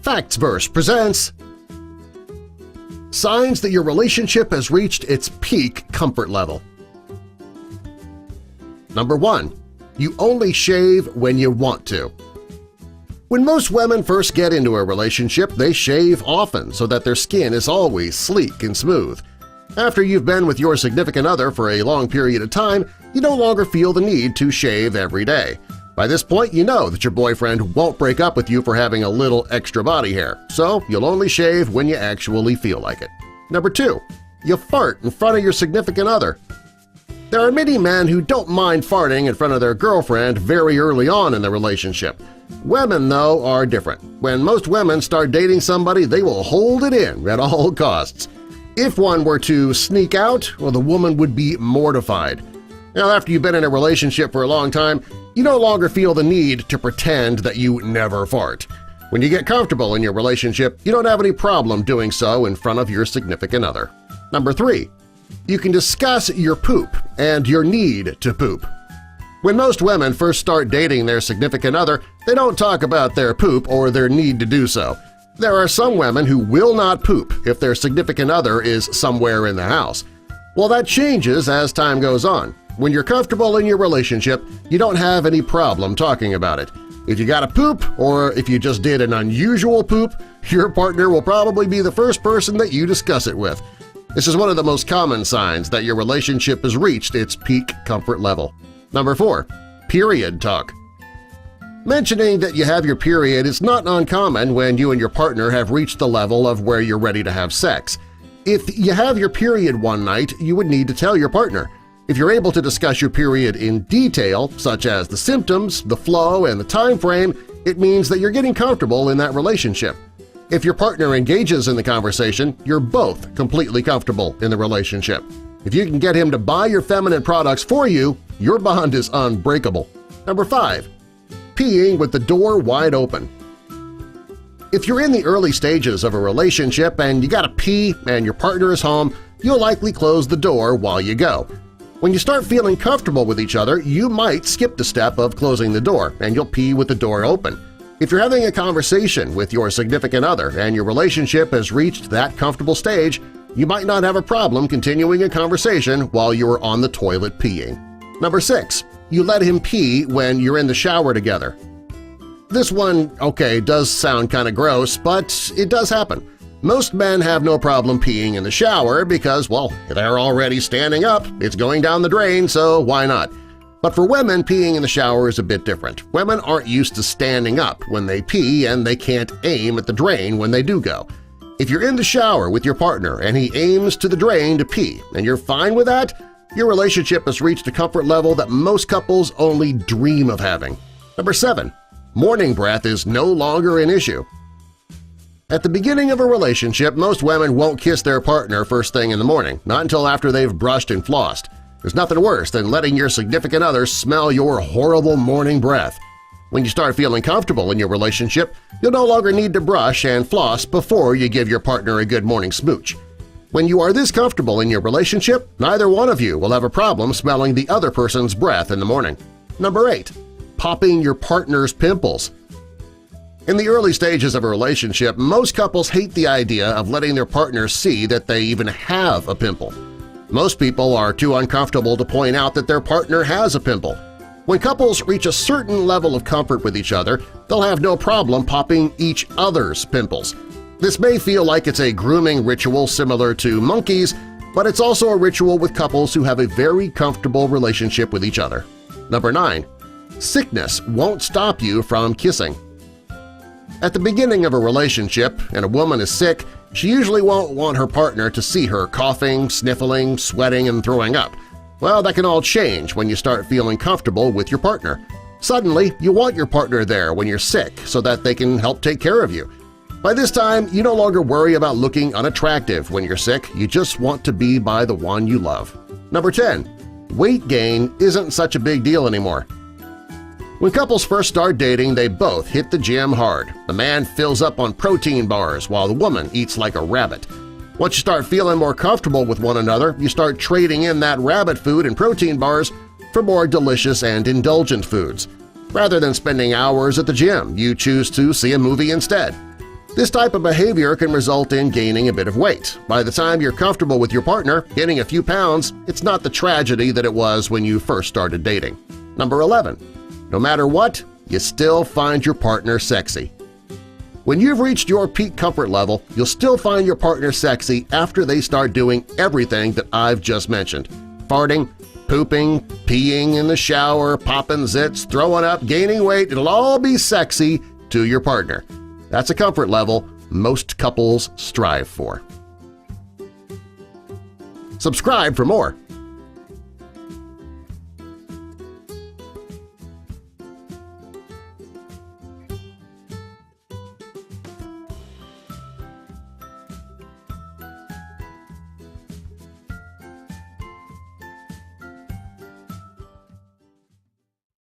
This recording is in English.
Factsverse presents Signs that your relationship has reached its peak comfort level. Number 1. You only shave when you want to. When most women first get into a relationship, they shave often so that their skin is always sleek and smooth. After you've been with your significant other for a long period of time, you no longer feel the need to shave every day. By this point, you know that your boyfriend won't break up with you for having a little extra body hair, so you'll only shave when you actually feel like it. Number 2. You fart in front of your significant other. There are many men who don't mind farting in front of their girlfriend very early on in the relationship. Women, though, are different. When most women start dating somebody, they will hold it in at all costs. If one were to sneak out, well, the woman would be mortified. Now, after you've been in a relationship for a long time, you no longer feel the need to pretend that you never fart. When you get comfortable in your relationship, you don't have any problem doing so in front of your significant other. Number 3. You can discuss your poop and your need to poop. When most women first start dating their significant other, they don't talk about their poop or their need to do so. There are some women who will not poop if their significant other is somewhere in the house. Well, that changes as time goes on. When you're comfortable in your relationship, you don't have any problem talking about it. If you got a poop or if you just did an unusual poop, your partner will probably be the first person that you discuss it with. This is one of the most common signs that your relationship has reached its peak comfort level. Number 4. Period talk. Mentioning that you have your period is not uncommon when you and your partner have reached the level of where you're ready to have sex. If you have your period one night, you would need to tell your partner. If you're able to discuss your period in detail, such as the symptoms, the flow, and the time frame, it means that you're getting comfortable in that relationship. If your partner engages in the conversation, you're both completely comfortable in the relationship. If you can get him to buy your feminine products for you, your bond is unbreakable. Number 5. Peeing with the door wide open. If you're in the early stages of a relationship and you gotta pee and your partner is home, you'll likely close the door while you go. When you start feeling comfortable with each other, you might skip the step of closing the door and you'll pee with the door open. If you're having a conversation with your significant other and your relationship has reached that comfortable stage, you might not have a problem continuing a conversation while you're on the toilet peeing. Number 6. You let him pee when you're in the shower together. This one, okay, does sound kind of gross, but it does happen. Most men have no problem peeing in the shower because, well, they're already standing up, it's going down the drain, so why not? But for women, peeing in the shower is a bit different. Women aren't used to standing up when they pee and they can't aim at the drain when they do go. If you're in the shower with your partner and he aims to the drain to pee and you're fine with that, your relationship has reached a comfort level that most couples only dream of having. Number 7. Morning breath is no longer an issue. At the beginning of a relationship, most women won't kiss their partner first thing in the morning, not until after they've brushed and flossed. There's nothing worse than letting your significant other smell your horrible morning breath. When you start feeling comfortable in your relationship, you'll no longer need to brush and floss before you give your partner a good morning smooch. When you are this comfortable in your relationship, neither one of you will have a problem smelling the other person's breath in the morning. Number 8. Popping your partner's pimples. In the early stages of a relationship, most couples hate the idea of letting their partners see that they even have a pimple. Most people are too uncomfortable to point out that their partner has a pimple. When couples reach a certain level of comfort with each other, they'll have no problem popping each other's pimples. This may feel like it's a grooming ritual similar to monkeys, but it's also a ritual with couples who have a very comfortable relationship with each other. Number 9. Sickness won't stop you from kissing. At the beginning of a relationship and a woman is sick, she usually won't want her partner to see her coughing, sniffling, sweating, and throwing up. Well, that can all change when you start feeling comfortable with your partner. Suddenly, you want your partner there when you're sick so that they can help take care of you. By this time, you no longer worry about looking unattractive when you're sick, you just want to be by the one you love. Number 10. Weight gain isn't such a big deal anymore. When couples first start dating, they both hit the gym hard. The man fills up on protein bars while the woman eats like a rabbit. Once you start feeling more comfortable with one another, you start trading in that rabbit food and protein bars for more delicious and indulgent foods. Rather than spending hours at the gym, you choose to see a movie instead. This type of behavior can result in gaining a bit of weight. By the time you're comfortable with your partner, gaining a few pounds, it's not the tragedy that it was when you first started dating. Number 11. No matter what, you still find your partner sexy. When you've reached your peak comfort level, you'll still find your partner sexy after they start doing everything that I've just mentioned. Farting, pooping, peeing in the shower, popping zits, throwing up, gaining weight – it'll all be sexy to your partner. That's a comfort level most couples strive for. Subscribe for more.